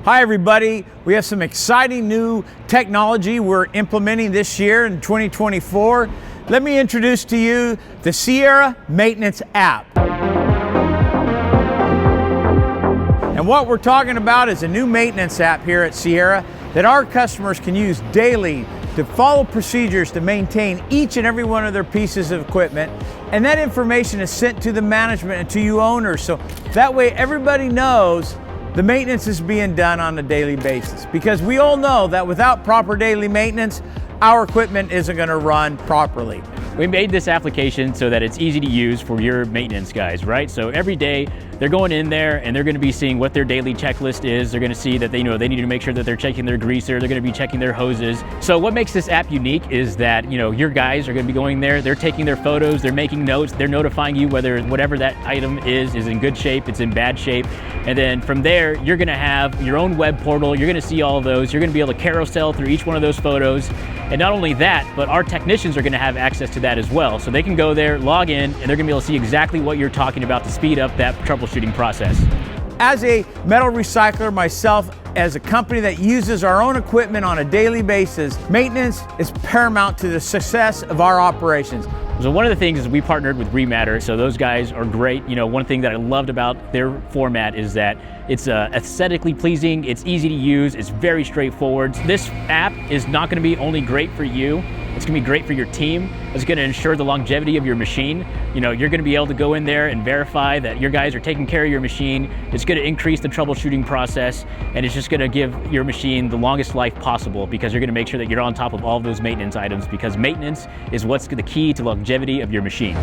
Hi everybody, we have some exciting new technology we're implementing this year in 2024. Let me introduce to you the Sierra Maintenance app. And what we're talking about is a new maintenance app here at Sierra that our customers can use daily to follow procedures to maintain each and every one of their pieces of equipment. And that information is sent to the management and to you owners. So that way everybody knows the maintenance is being done on a daily basis, because we all know that without proper daily maintenance, our equipment isn't going to run properly. We made this application so that it's easy to use for your maintenance guys, right? So every day they're going in there and they're going to be seeing what their daily checklist is. They're going to see that they need to make sure that they're checking their greaser. They're going to be checking their hoses. So what makes this app unique is that, your guys are going to be going there. They're taking their photos. They're making notes. They're notifying you whether whatever that item is in good shape, it's in bad shape. And then from there, you're going to have your own web portal. You're going to see all of those. You're going to be able to carousel through each one of those photos. And not only that, but our technicians are going to have access to that as well. So they can go there, log in, and they're going to be able to see exactly what you're talking about to speed up that troubleshooting process. As a metal recycler myself, as a company that uses our own equipment on a daily basis, maintenance is paramount to the success of our operations. So one of the things is we partnered with Rematter, so those guys are great. One thing that I loved about their format is that it's aesthetically pleasing, it's easy to use, it's very straightforward. This app is not going to be only great for you, it's going to be great for your team. It's going to ensure the longevity of your machine. You're going to be able to go in there and verify that your guys are taking care of your machine. It's going to increase the troubleshooting process, and it's just going to give your machine the longest life possible, because you're going to make sure that you're on top of all of those maintenance items, because maintenance is what's the key to longevity of your machine.